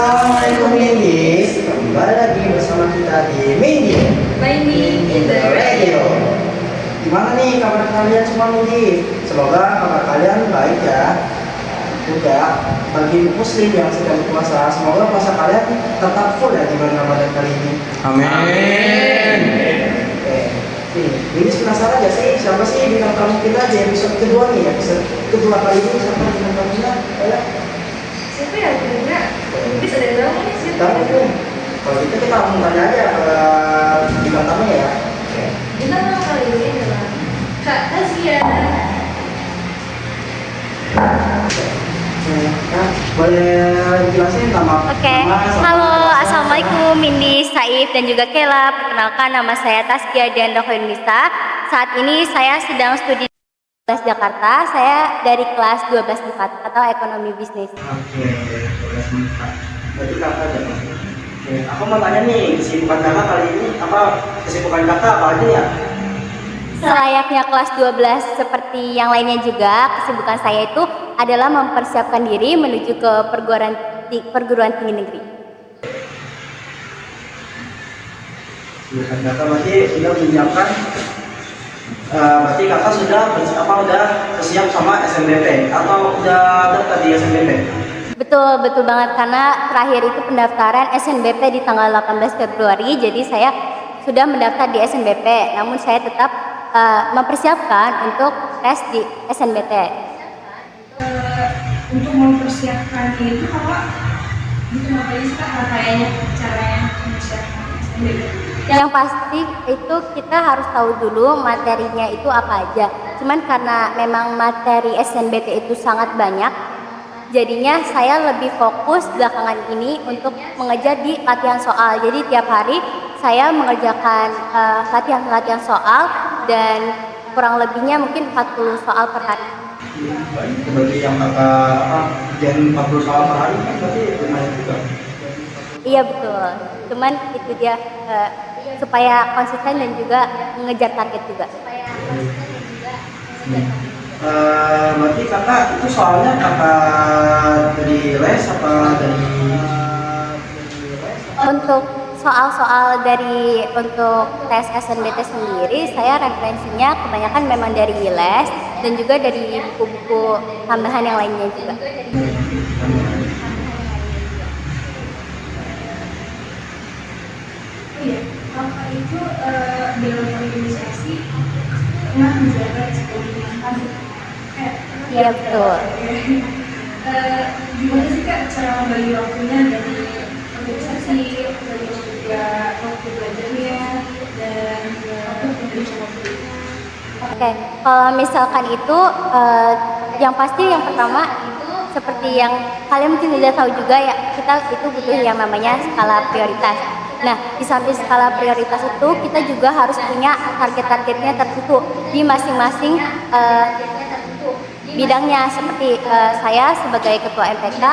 Assalamualaikum Mindy, kembali lagi bersama kita di Mindy In the Radio. Gimana nih kabar kalian semua Mindy? Semoga kabar kalian baik ya. Juga bagi muslim yang sedang puasa, semoga puasa kalian tetap full ya di bulan Ramadan kali ini. Amin. Nih, ini penasaran gak sih siapa sih bintang tamu kita di episode kedua nih? Episode kedua kali ini siapa bintang tamunya? Siapa ya kira-kira? Bisa ada yang tahu nih siapa? Tahu. Kalau gitu kita langsung tanya aja ke bintang tamunya ya. Bintang tamu kali ini adalah Kak Tasya. Nah, boleh jelasin nama? Oke, halo, assalamualaikum Mindy, Saif dan juga Kela. Perkenalkan nama saya Tasya dan Indonesia. Saat ini saya sedang studi di kelas Jakarta. Saya dari kelas 12 IPA atau Ekonomi Bisnis. Oke, 12 menit. Berarti kakak ada. Oke, aku mau tanya nih, kesibukan kakak kali ini apa? Kesibukan kakak apa aja ya? Selayaknya kelas 12 seperti yang lainnya juga, kesibukan saya itu adalah mempersiapkan diri menuju ke perguruan tinggi negeri. Kesibukan kakak berarti sudah menyiapkan, berarti kakak sudah bersiap sama SNBP atau udah daftar di SNBP? Betul banget, karena terakhir itu pendaftaran SNBP di tanggal 18 Februari, jadi saya sudah mendaftar di SNBP, namun saya tetap mempersiapkan untuk tes di SNBT. Untuk mempersiapkan itu kakak gitu ngapain sih kak? Kayaknya caranya mempersiapkan sendiri. Yang pasti itu kita harus tahu dulu materinya itu apa aja. Cuman karena memang materi SNBT itu sangat banyak, jadinya saya lebih fokus belakangan ini untuk mengejar di latihan soal. Jadi tiap hari saya mengerjakan latihan soal dan kurang lebihnya mungkin 40 soal per hari. Berarti yang kakak jangan 40 soal per hari kan berarti lumayan juga. Iya betul, cuman itu dia supaya konsisten dan juga mengejar target juga. Berarti kakak itu soalnya kakak dari les apa dari? Untuk soal-soal untuk tes SNBT sendiri, saya referensinya kebanyakan memang dari les dan juga dari buku-buku tambahan yang lainnya juga. Iya, kakak itu dalam organisasi pernah menjaga kesepakatan. Iya betul. Gimana sih kak cara membagi waktunya dari organisasi, dari waktu belajarnya dan waktu waktu. Oke, kalau misalkan itu yang pasti yang pertama seperti yang kalian mungkin sudah tahu juga ya, kita itu butuh yang namanya skala prioritas. Nah, di samping skala prioritas itu kita juga harus punya target-targetnya tertentu di masing-masing bidangnya. Seperti saya sebagai ketua MPK,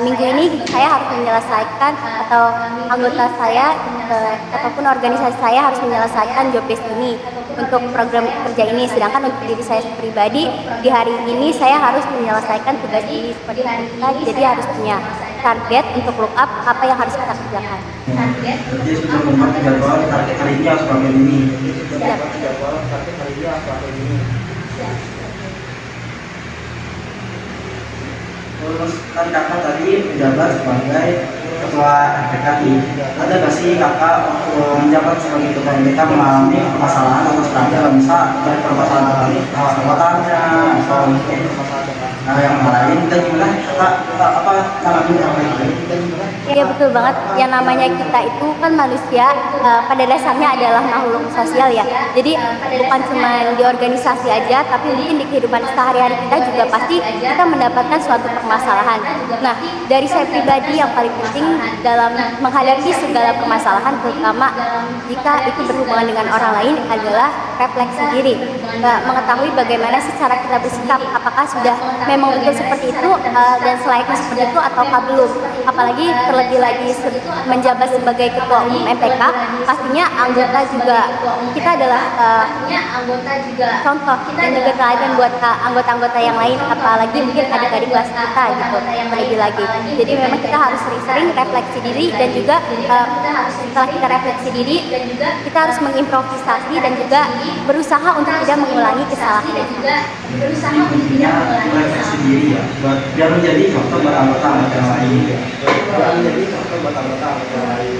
minggu ini saya harus menyelesaikan atau anggota saya ataupun organisasi saya harus menyelesaikan job desk ini untuk program kerja ini. Sedangkan untuk diri saya pribadi di hari ini saya harus menyelesaikan tugas ini seperti kita, jadi harus punya target untuk look up apa yang harus kita kerjakan. Jadi sudah membuat jadwal target hari ini harus bagian ini. Sudah membuat jadwal target hari ini harus bagian ini. Terus kan kakak tadi menjabat sebagai ketua MPK nih. Ada nggak sih kakak menjabat sebagai ketua MPK mengalami permasalahan atau struggle bisa dari permasalahan anggotanya atau mungkin yang lain? Kita gimana kakak apa ngalamin apa itu? Iya betul banget, yang namanya kita itu kan manusia pada dasarnya adalah makhluk sosial ya. Jadi bukan cuma di organisasi aja, tapi mungkin di kehidupan sehari-hari kita juga pasti kita mendapatkan suatu permasalahan. Nah, dari saya pribadi yang paling penting dalam menghadapi segala permasalahan, terutama jika itu berhubungan dengan orang lain, adalah refleksi diri. Mengetahui bagaimana sih cara kita bersikap, apakah sudah memang betul seperti itu dan selayaknya seperti itu ataukah belum. Apalagi terlebih terlebih lagi menjabat sebagai ketua umum MPK, pastinya anggota juga kita adalah contoh dan juga teladan buat anggota-anggota yang lain, apalagi mungkin adik-adik kelas kita gitu terlebih lagi. Jadi memang kita harus sering-sering refleksi diri dan juga setelah kita refleksi diri, kita harus mengimprovisasi dan juga berusaha untuk tidak mengulangi kesalahan. Intinya refleksi diri ya, biar menjadi contoh buat anggota-anggota yang lain. Biar menjadi contoh buat anggota-anggota yang lain.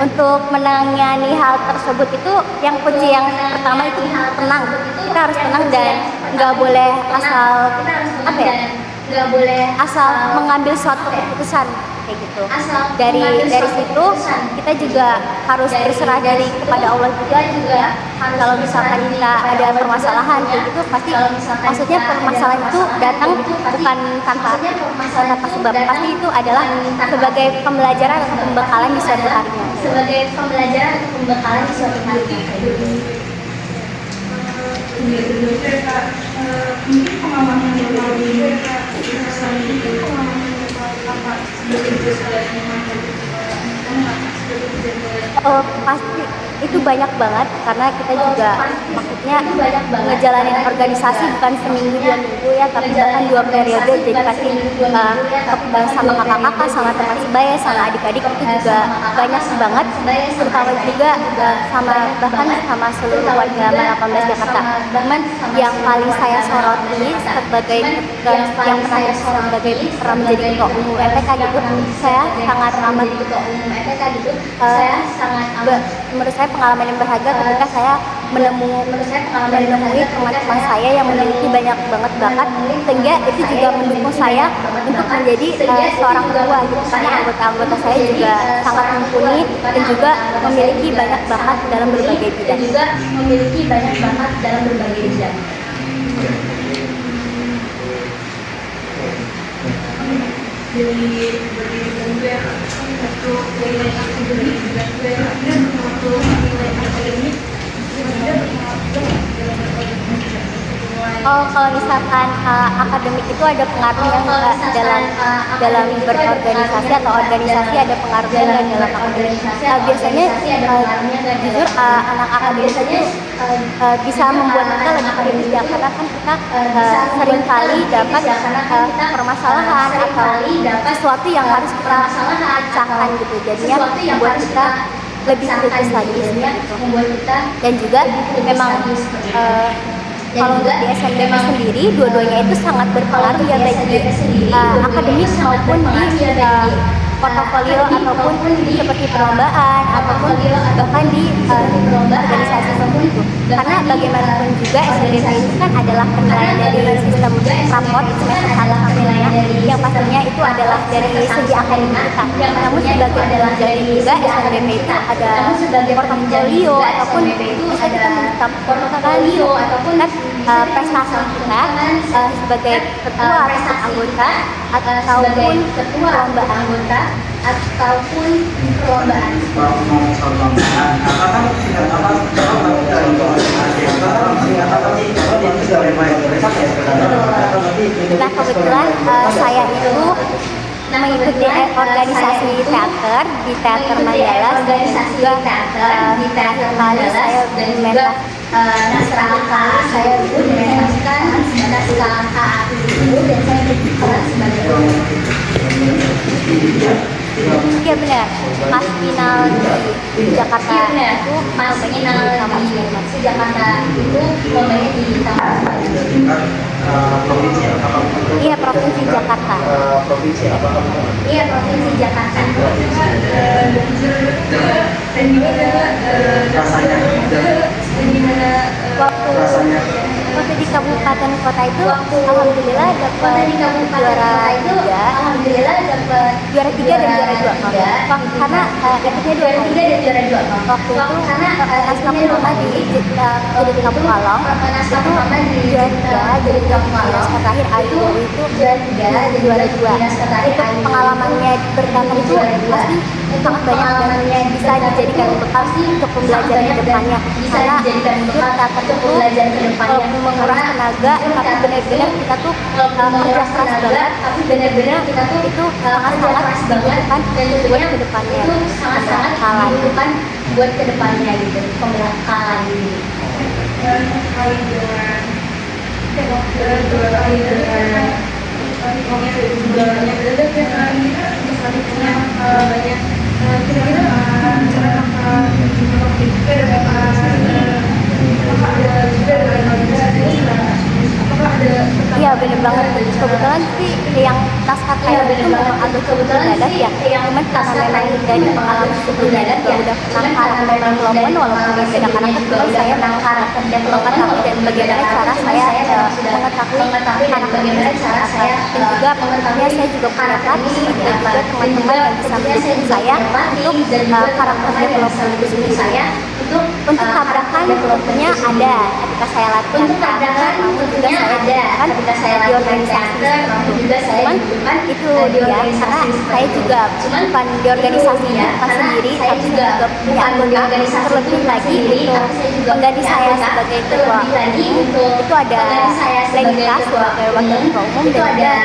Untuk menangani hal tersebut itu yang kunci yang pertama itu tenang. Kita harus tenang dan nggak boleh asal asal mengambil suatu keputusan kayak gitu. Dari situ kita juga harus berserah dari kepada Allah juga ya. Kalau misalkan kita ada permasalahan kayak gitu, pasti maksudnya permasalahan itu datang bukan tanpa sebab, pasti itu adalah sebagai pembelajaran atau pembekalan di suatu harinya. Mungkin pengalaman yang lalu Pasti itu banyak banget karena kita juga maksudnya ngejalanin organisasi bukan seminggu 2 minggu ya, tapi bahkan 2 periode. Jadi pasti sama kakak-kakak, sama teman sebaya, sama adik-adik itu juga banyak banget, terutama juga sama bahkan sama seluruh warga 18 Jakarta. Cuman yang paling saya soroti sebagai yang pernah menjadi ketua umum MPK gitu, saya sangat amat menurut saya pengalaman yang berharga ketika saya menemui teman-teman saya yang memiliki banyak banget bakat, sehingga itu juga mendukung saya untuk menjadi seorang ketua gitu, karena anggota-anggota saya juga sangat mumpuni dan juga memiliki banyak bakat dalam berbagai bidang. Dari kemudian untuk nilai akademik dan untuk nilai akademik Kalau misalkan akademik itu ada pengaruhnya nggak dalam berorganisasi, atau organisasi ada pengaruhnya nggak dalam akademik? Biasanya jujur anak akademik itu bisa membuat kita lebih kritis ya, karena kan kita sering kali dapat permasalahan atau sesuatu yang harus kita pecahkan gitu, jadinya membuat kita lebih kritis lagi gitu. Dan juga memang kalau untuk di SNBP sendiri, dua-duanya itu sangat berpengaruh ya, baik di akademik maupun di portofolio ataupun seperti perlombaan ataupun bahkan di organisasi tertentu. Karena bagaimanapun juga SNBP itu kan adalah penilaian dari sistem raport semester 1 sampai 5 yang pastinya itu adalah dari segi akademik kita. Namun sebagai dalam jadi juga SNBP itu ada portofolio ataupun bisa kita menetapkan portofolio ataupun prestasi kita sebagai ketua atau anggota ataupun perlombaan. Kalau ngomong soal perlombaan, apakah singkat apa dari organisasi atau itu dari mayoritas ya sebenarnya? Nah kebetulan saya itu mengikuti organisasi teater di Teater Mandala, dan juga terakhir kali saya dimentas dimentaskan naskah KA itu, dan saya berperan sebagai iya benar, pas final di Jakarta itu pas final di Jakarta itu lombanya di tingkat provinsi atau kabupaten? Iya, Provinsi Jakarta. Iya, Provinsi Jakarta. dan gimana Rasanya waktu di kabupaten kota itu alhamdulillah dapat juara 3 dan juara 2 karena ikutnya 2 kali. Waktu itu naskah pertama di jadi Kampung Palong itu juara 3, jadi naskah terakhir Ayu itu juara 2. Itu pengalamannya berteater itu pasti sangat banyak dan bisa dijadikan bekal untuk pembelajaran ke depannya. Karena hidup tak tentu walaupun menguras tenaga, tapi benar-benar kita tuh kerja keras banget, benar-benar itu sangat-sangat dibutuhkan buat ke depannya. Sangat buat kedepannya gitu, pembekalan ini. Dan kali dengan dua kali dengan uangnya juga banyak dapat ya kan misalnya banyak kira-kira cara kakak waktu itu ada kakak ada juga dengan organisasi apakah ada Iya bener banget, kebetulan sih yang naskah kayak itu memang agak cukup mendadak ya. Cuman karena memang dari pengalaman sebelumnya juga udah pernah karakter development walaupun beda karakter, cuman saya karakter mengetahui dan bagaimana cara saya mengetahui karakter cara saya, dan juga tentunya saya juga punya pelatih dan juga teman-teman yang bisa mendukung saya untuk karakter development itu sendiri. Untuk tabrakan tentunya ada ketika saya latihan karakter, namun juga saya kan di organisasi cuman itu dia karena saya juga bukan di organisasi bukan sendiri tapi juga punya anggota terlebih lagi untuk pengganti saya sebagai ketua itu ada Lenita sebagai wakil ketua umum dan juga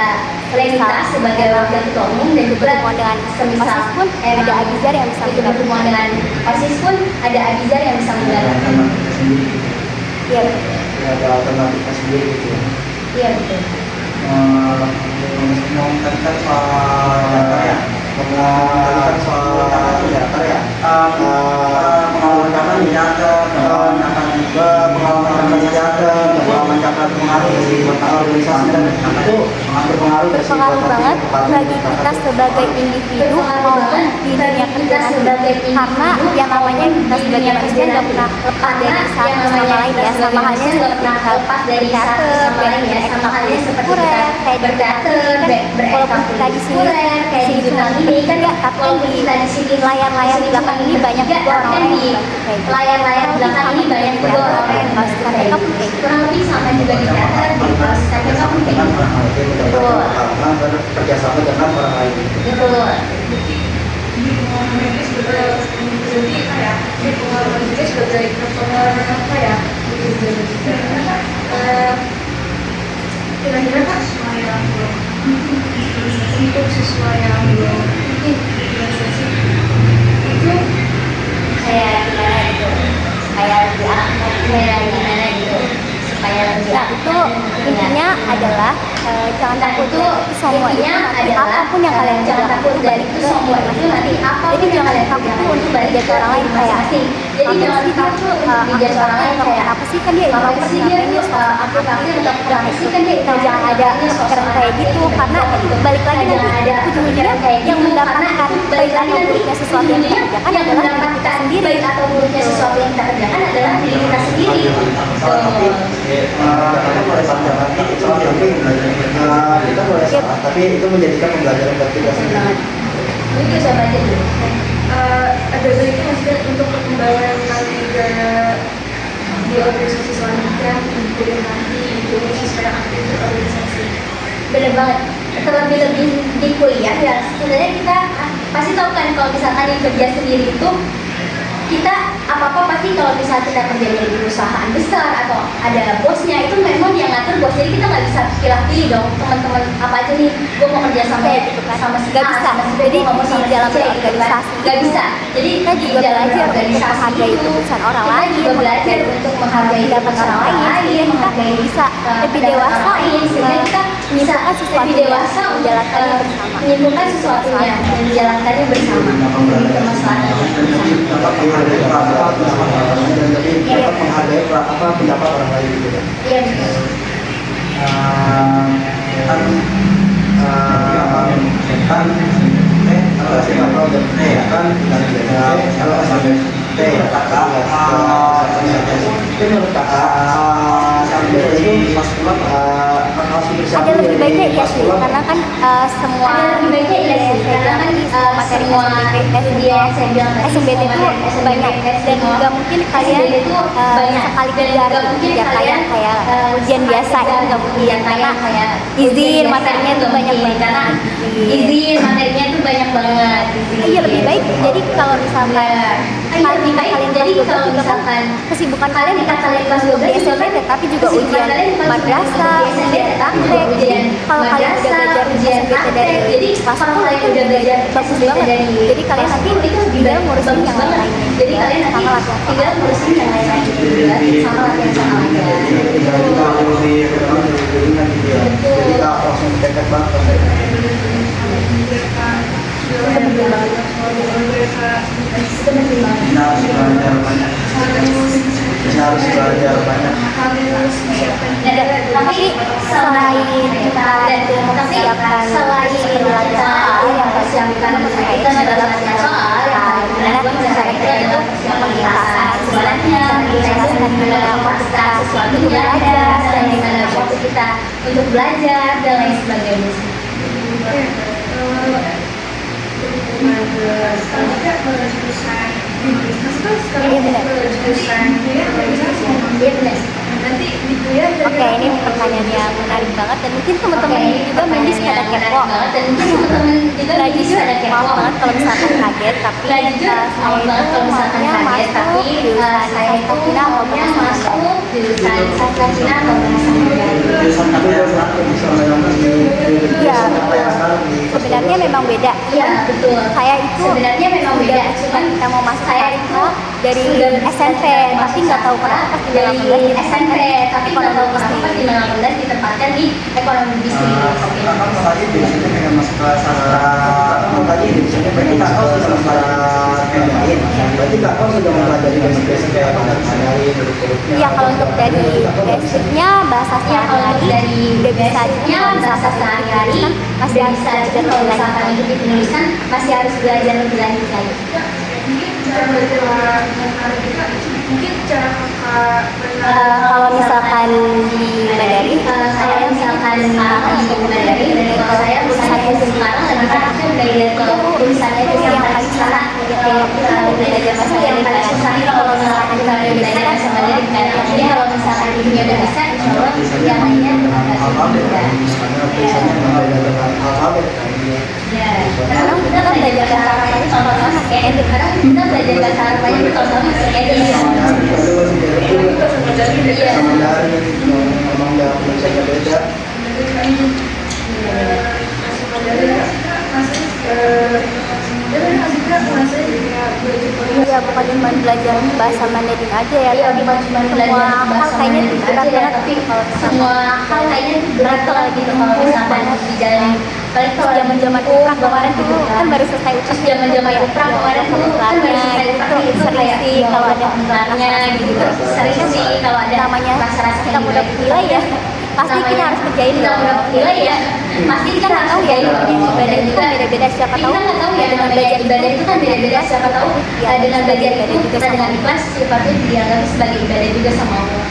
Lenita sebagai wakil ketua umum dan juga dengan OSIS pun ada Agizar yang bisa berhubungan dengan OSIS pun ada Agizar yang bisa mengganti. Iya. Ada alternatifnya sendiri gitu ya. Iya betul. Mengungkapkan soal data ya, mengungkapkan soal data ya, pengalaman kakak di data, pengalaman juga pengalaman kakak di data, pengalaman kakak pengaruh di organisasi dan itu sangat berpengaruh banget bagi kita sebagai individu maupun di dunia kerja nanti, karena yang namanya kita sebagai manusia nggak pernah lepas dari satu sama lain ya, sama halnya seperti lepas dari teater, berekspor, kayak di walaupun kita di sini cuma ini kan ya, tapi di layar-layar di belakang ini banyak juga orang-orang yang bantu layar-layar belakang ini banyak juga orang yang membalas mereka pun kayak gitu. kurang lebih sama juga di teater di kelas mereka pun kayak gitu. kerjasama dengan orang lain. Betul. di pengalaman ini sebagai berarti kayak di pengalaman juga sebagai personal apa ya kira-kira kak siswa yang belum untuk siswa yang belum organisasi itu Kayak gimana gitu, kayak lebih aktif, kayak gimana gitu, supaya lebih Nah itu intinya adalah jangan takut itu semua itu intinya nanti adalah apapun yang kalian jangan kerjakan takut itu dan balik itu ke semua diri itu nanti masing-masing. apapun Jadi yang jangan kalian takut kerjakan tuh itu untuk balik belajar ke orang lain kayak masing-masing. Jadi jangan takut belajar orang lain kenapa sih kan dia Apa sih dia tuh aku jangan sih kan dia jangan ada pikiran kayak gitu karena balik lagi nanti ujung-ujungnya yang mendapatkan baik atau buruknya sesuatu yang kita kerjakan adalah diri kita sendiri. baik atau buruknya sesuatu yang kita kerjakan adalah diri kita sendiri. Kita boleh salah kita boleh salah tapi itu menjadikan pembelajaran buat kita sendiri. Itu saya baca dulu. ada baiknya maksudnya untuk perkembangan nanti di organisasi selanjutnya untuk nanti jadi siswa yang aktif berorganisasi. Bener banget. Terlebih-lebih di kuliah ya sebenarnya kita pasti tahu kan kalau misalkan yang kerja sendiri itu kita apa-apa pasti kalau misalnya kita kerjanya di perusahaan besar atau ada bosnya itu memang yang ngatur bos, jadi kita nggak bisa pilih-pilih dong teman-teman apa aja nih gue mau kerja sama sama si Nggak A, bisa. sama si B, Jadi gua mau sama di dalam si C, gitu kan. organisasi Nggak bisa. Jadi kita juga di dalam belajar untuk organisasi menghargai itu, keputusan orang kita lain, juga belajar untuk menghargai pendapat keputusan orang lain, sehingga kita menghargai bisa lebih pendapat dewasa orang lain, sehingga kita bisa menyimpulkan sesuatu lebih yang dewasa untuk menjalankannya bersama. menyimpulkan sesuatunya dan menjalankannya bersama demi kemaslahatan bersama. Dapat menghargai perasaan dan jadi dapat menghargai pendapat orang lain gitu kan. Iya betul. Kalau saya nggak tahu dan kan kalau kakak itu menurut kakak sampai itu pas pulang Ada lebih baiknya iya sih, karena kan semua Ada lebih baiknya iya sih, karena kan materi semua SMBT itu banyak dan nggak mungkin kalian sekali kejar gitu ya kayak ujian biasa itu nggak mungkin karena izin materinya itu banyak banget. Izin materinya itu banyak banget. Iya lebih baik. Jadi kalau misalkan lebih baik. Jadi kalau misalkan kesibukan kalian bukan kalian kelas 12 di SMBT tapi juga ujian madrasah, ujian praktek. Jadi kalau kalian udah belajar SMBT dari kelas 10 itu udah belajar bagus banget. Jadi kalian nanti tinggal ngurusin yang lain-lain. Jadi kalian nanti tinggal ngurusin yang lain-lain juga sama latihan sama aja. Jadi kalau lebih ringan gitu ya. Jadi kita langsung tekad banget. Kita harus belajar banyak. Kita harus belajar banyak. Tapi selain kita mempersiapkan pelajaran yang persiapkan itu adalah latihan soal yang dimana cara kita itu mengingatkan sebenarnya menjelaskan gimana kita sesuatu belajar dan gimana waktu kita untuk belajar dan lain sebagainya. Oke, ini pertanyaan yang menarik banget dan mungkin teman-teman juga mendis pada kepo. Nah jujur maaf banget kalau misalkan kaget, tapi saya itu maunya masuk jurusan Sastra atau Jurusan apa yang satu bisa Iya, sebenarnya memang beda. Iya, betul. Saya itu Sebenarnya memang beda, cuman kita mau masuk saya Sastra itu dari SMP, tapi nggak tahu kenapa pas di dari 18 SMP, tapi nggak tahu kenapa pas di 18 ditempatkan di ekonomi bisnis. Kakak tadi biasanya pengen masuk ke sastra. Tadi biasanya berarti kakak sudah mempelajari. Berarti kakak sudah mempelajari dari basic kayak dari Iya, kalau untuk dari basicnya bahasa sehari-hari udah bisa basicnya bahasa sehari-hari masih harus bisa belajar kalau lebih misalkan lanjut. untuk di penulisan masih harus belajar lebih lanjut lagi. Kalau misalkan di Mandarin, Kalau misalkan di Mandarin, kalau saya misalnya sekarang lagi fokusnya belajar ke tulisannya itu yang paling susah. Belajar bahasa Mandarin paling susah. Kalau misalkan kita udah belajar bahasa Mandarin kan, jadi kalau misalkan ini udah bisa, insya Allah yang lainnya bakal mudah. Ya, sekarang kita belajar bahasa Arabnya itu sama-sama masih edit. Sekarang kita belajar bahasa Arabnya itu sama-sama masih edit. Iya. Memang dalam bahasa beda. Iya, bukan cuma belajar bahasa Mandarin aja ya, Iya, tapi bukan cuma belajar semua hal bahasa kayaknya Mandarin berat aja ya, banget tapi kalau semua hal kayaknya berat banget gitu kalau misalkan dijalani. Paling kalau zaman UPRA kemarin tuh kan baru selesai ujian. zaman UPRA kemarin tuh kan baru selesai UPRA itu kayak sih kalau ada penggelarnya gitu. Sering sih kalau ada namanya rasa-rasa kita mau dapet nilai ya pasti kita harus kerjain kita dong. mau dapet nilai ya pasti Kita nggak tahu ya ibadah itu kan beda-beda, siapa tahu kita nggak tahu ya dengan belajar ibadah itu kan beda-beda, siapa tahu dengan belajar itu kita dengan ikhlas siapa tahu dianggap sebagai ibadah juga sama Allah.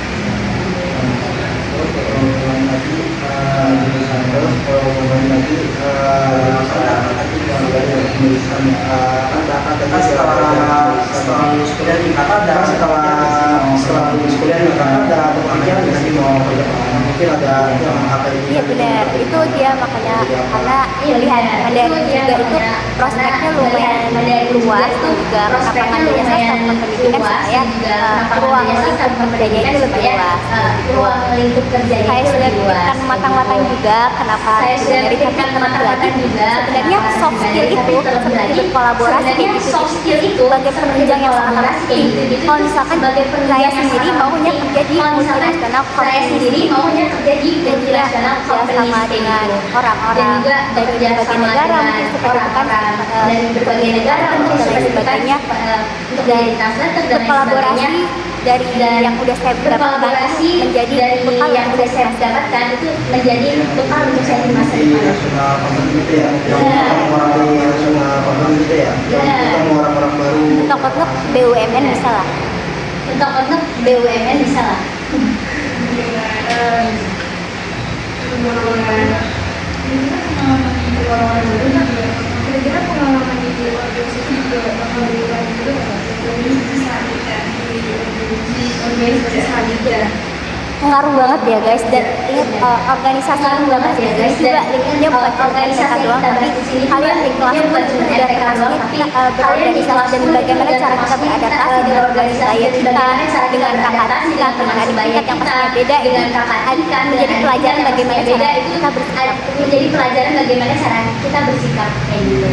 Setelah lulus kuliah nih kakak ada setelah lulus kuliah nih kakak ada berpikiran nggak sih mau kerja mungkin ada yang kakak ini. Iya benar, itu dia makanya karena melihat Mandarin juga itu prospeknya lumayan luas dan juga lapangan jasa sama pendidikan supaya ruang lingkup kerjanya itu lebih luas. Ruang lingkup kerjanya Saya itu sudah lebih luas. pikirkan matang-matang juga kenapa Saya sudah dari pikirkan matang-matang juga. sebenarnya soft skill itu seperti berkolaborasi kayak Sebenarnya gitu soft skill itu sebagai penunjang yang sangat penting. Kalau misalkan saya sendiri maunya kerja di multinasional saya sendiri maunya kerja di multinasional company sama dengan orang-orang dari berbagai negara mungkin seperti itu kan dari berbagai negara mungkin dan lain seperti sebagainya untuk dan jadi translator dan lain berkolaborasi dari yang udah saya dapatkan berkolaborasi menjadi dari bekal yang udah saya dapatkan itu menjadi bekal untuk saya di masa depan. Nasional company gitu ya, yang orang di nasional company gitu ya, yang ketemu orang-orang baru. untuk BUMN bisa lah. Untuk BUMN bisa lah. kemudian kira-kira pengalaman di orang-orang baru juga kira-kira pengalaman di organisasi juga bakal berubah juga nggak? Jadi bisa di organisasi selanjutnya. Pengaruh banget ya guys, dan ingat organisasi ini juga lingkupnya bukan cuma TK doang, tapi kalian di kelas pun udah termasuk kita berorganisasi dan bagaimana cara kita beradaptasi dengan budaya kita, dengan kakak tingkat, dengan adik tingkat yang pastinya beda, menjadi pelajaran bagaimana cara kita bersikap. Menjadi pelajaran bagaimana cara kita bersikap kayak gitu.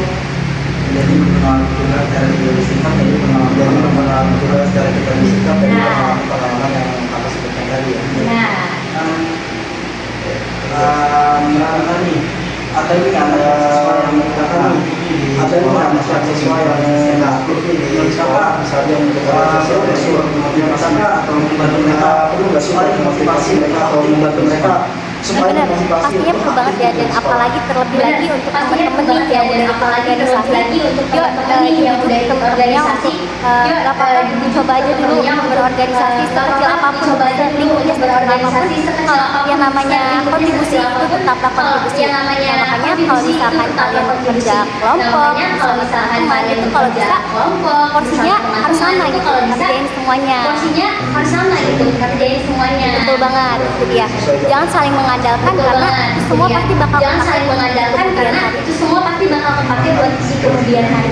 Jadi mengenal juga cara kita bersikap, jadi mengenal juga cara kita bersikap dari pengalaman yang apa sebutkan tadi ya. Misalkan nih, atau ini ada siswa yang menggunakan ada mahasiswa yang aktif nih, misalnya menggunakan sosial kemudian atau membantu mereka, perlu nggak sih motivasi mereka atau membantu mereka supaya Benar, motivasi pastinya perlu banget ya, dan apalagi terlebih lagi untuk teman-teman yang udah ikut organisasi, yuk dari teman-temannya untuk gak apa-apa coba aja dulu berorganisasi sekecil apapun, lingkupnya seperti apapun, kalau yang namanya kontribusi itu tetaplah kontribusi. Makanya kalau misalkan kalian kerja kelompok, teman itu kalau bisa porsinya harus sama gitu, kerjain semuanya. Betul banget, itu dia. Jangan saling mengandalkan karena itu semua pasti bakal saling mengandalkan karena itu semua pasti bakal kepake buat si kemudian hari.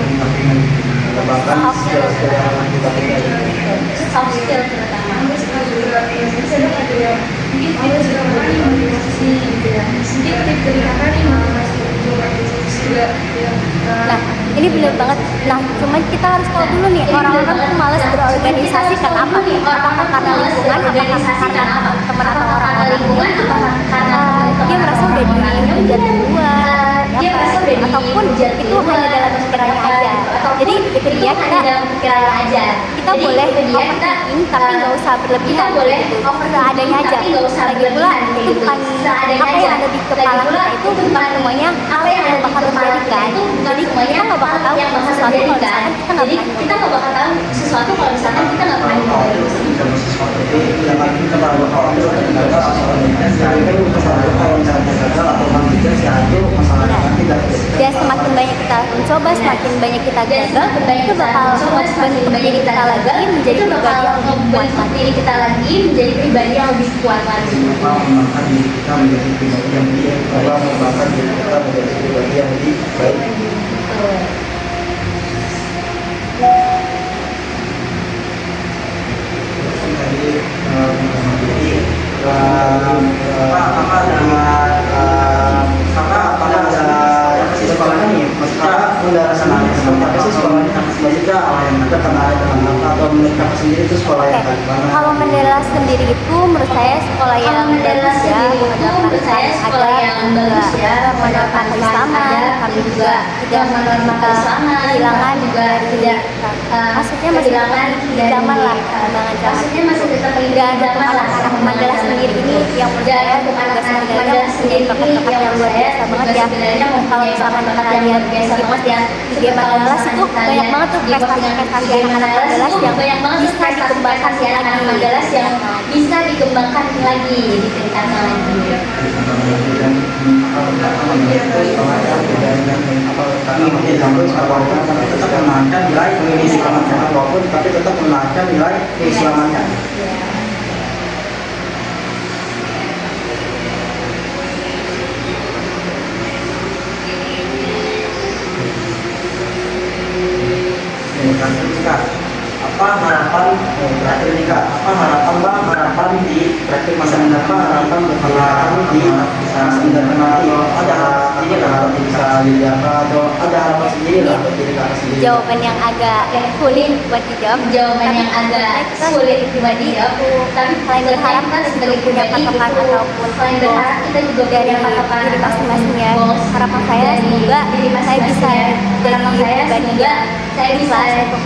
bahkan skill-skill yang kita punya. Soft skill terutama. Mungkin kita juga mengalami motivasi gitu ya. Mungkin tips dari kakak nih motivasi untuk organisasi juga ya. Nah, ini bener banget. Nah, cuman kita harus tahu dulu nih, orang-orang tuh malas berorganisasi karena apa? Apakah karena lingkungan, apakah karena teman atau orang-orang lingkungan, dia merasa udah dihujat duluan, ataupun itu hanya dalam pikirannya aja. Jadi itu dia, kita boleh overthinking tapi nggak usah berlebihan gitu, seadanya aja. Lagi pula itu bukan apa yang ada di kepala kita, itu bukan semuanya hal yang bakal terjadi kan. Jadi kita nggak bakal tahu sesuatu kalau misalkan kita nggak bakal tahu sesuatu kalau misalkan kita nggak pernah nyoba. Sesuatu itu jangan kita terlalu khawatir dengan sesuatu itu masalah kalau misalnya gagal atau menghajar itu masalah yang tidak. Dan semakin banyak kita mencoba, semakin banyak kita gagal, itu bakal membentuk diri kita lagi menjadi pribadi yang lebih kuat lagi. Diri kita lagi menjadi pribadi yang lebih kuat lagi. Mengembangkan diri kita menjadi pribadi yang lebih baik, mengembangkan diri kita menjadi pribadi yang lebih baik. Tadi apakah ada sekolahnya nih, maksudnya udah rasanya seperti apa sih sekolahnya, maksudnya ada karena ada teman atau mereka sendiri itu sekolah yang bagaimana? Kalau Mandela sendiri itu menurut saya sekolah yang bagus ya, mengedepankan agar menerapkan keislaman, tapi juga tidak kehilangan dari maksudnya masih di zaman lah, perkembangan zaman. Dan untuk anak-anak Mandela sendiri ini yang menurut saya tugas Mandela menjadi bakat-bakat yang luar biasa banget ya. Kalau misalkan kita lihat di game Mandela itu banyak banget tuh prestasi-prestasi anak-anak Mandela yang bisa dikembangkan lagi, ditingkatkan lagi. Tetap menaikkan nilai keislamannya, walaupun tapi tetap menaikkan nilai keislamannya. Apa harapan terakhir nih Kak? Apa harapan di terakhir masa mendatang, harapan berpengalaman di masa mendatang nanti? Ada harapan sendiri lah bisa dilihat atau ada harapan sendiri lah untuk diri Kakak sendiri? Jawaban yang agak sulit buat dijawab. Sulit buat dijawab. Tapi selain berharap kita juga punya patokan ataupun kita juga dari diri masing-masing ya. Harapan saya semoga saya bisa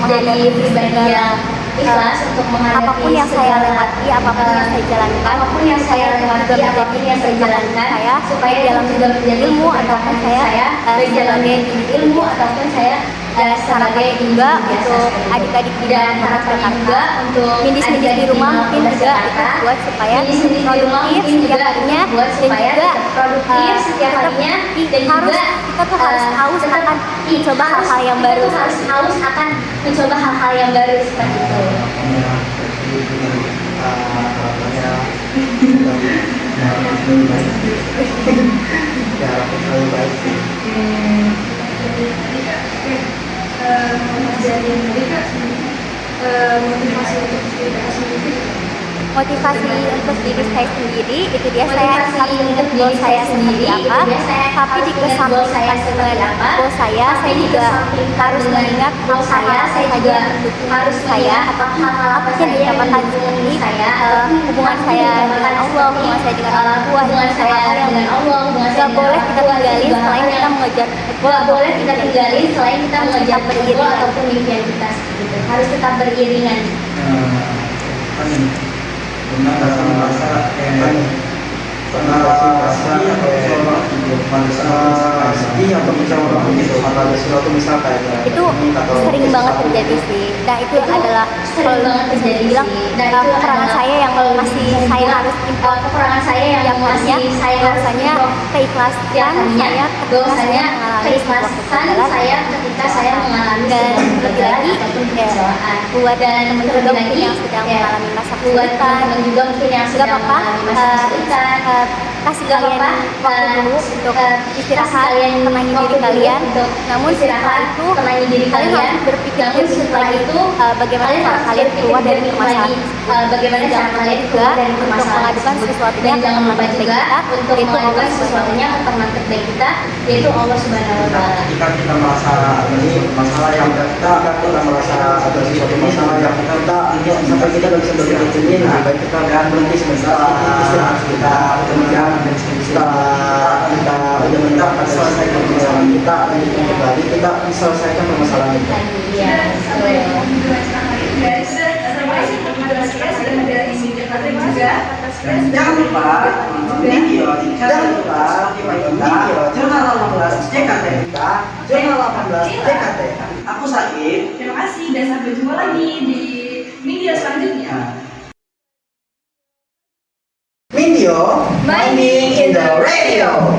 jadi pribadi yang ikhlas untuk menghadapi apapun yang saya lewati, apapun yang saya jalankan, supaya dalam ilmu ataupun saya sebagai ilmu ataupun saya harapannya juga untuk adik-adik di dan dalam harapannya juga Jakarta, untuk mindis-mindis di rumah mungkin juga itu buat supaya produktif setiap harinya dan juga produktif setiap tetap harinya dan juga kita tuh harus haus akan mencoba hal-hal yang baru. Kita tuh harus haus akan mencoba hal-hal yang baru seperti itu. Ya, jadi dengan harapannya lebih baik. Ya, lebih baik sih. Motivasi untuk diri sendiri. Motivasi untuk diri saya sendiri itu dia saya Motivasi harus ingat untuk goal diri saya saya seperti sendiri, apa, itu dia saya tapi harus ingat goal saya dikesampingkan seperti dengan apa, goal saya tapi juga dikesampingkan harus dengan mengingat goal saya saja juga mendukung harus saya mengingat atau hal-hal apa yang saja yang didapatkan mendukung seperti saya, hubungan saya dengan Allah, hubungan saya dengan orang tua, hubungan saya hal-hal yang dengan Allah, hubungan saya nggak dengan boleh orang kita tua, tinggalin juga selain hal kita yang mengejar goal nggak atau boleh kita impian tinggalin selain kita Harus mengejar tetap goal beriringan. ataupun impian kita seperti itu. Harus tetap beriringan. Kan benar rasa merasa kayak sedih atau kecewa gitu sedih atau kecewa gitu ada sesuatu misalkan itu sering banget terjadi sih. Nah itu adalah sering banget bisa terjadi dibilang sih. Dan itu kekurangan adalah saya yang kalau masih bisa saya dibilang, harus improve kekurangan saya yang tiap harinya. masih saya harus Bahwasanya improve keikhlasan tiap harinya. saya Bahwasanya mengalami sebuah keikhlasan kegagalan saya ketika saya mengalami dan sebuah terlebih kegagalan lagi ataupun ya, kecewaan. buat Dan teman-teman juga terlebih mungkin lagi yang sedang ya, mengalami masa buat kesulitan, teman-teman juga mungkin yang nggak sedang apa-apa mengalami masa kesulitan. kasih Nggak kalian apa-apa, waktu dulu untuk kasih istirahat, kalian tenangin waktu diri dulu kalian. untuk Namun setelah istirahat, itu tenangin diri kalian kalian. harus berpikir Namun jernih setelah lagi itu bagaimana kalian cara harus kalian berpikir keluar dari jernih permasalahan lagi, tersebut. bagaimana Dan cara jangan kalian lupa keluar juga dari untuk permasalahan mengadukan tersebut. sesuatunya Dan ke jangan teman lupa terbaik juga kita, untuk yaitu Allah mengadukan Subhanahu wa sesuatunya ke teman terbaik kita, yaitu Allah Subhanahu wa Ta'ala. ketika kita merasa ini masalah yang kita merasa ada sesuatu masalah yang kita sampai kita nggak bisa berpikir jernih lebih baik kita berhenti sebentar istirahat kita kemudian kita udah mentak selesaikan permasalahan kita lanjutkan kembali kita selesaikan permasalahan itu. Iya. Sampai guys, terima kasih untuk moderasi kita sudah menjalani singkat. Terima kasih atas Jangan lupa video jangan lupa video jurnal 18 JKT kita jurnal 18 JKT aku Said. Terima kasih dan sampai jumpa lagi di video selanjutnya. Video Minding in the Radio.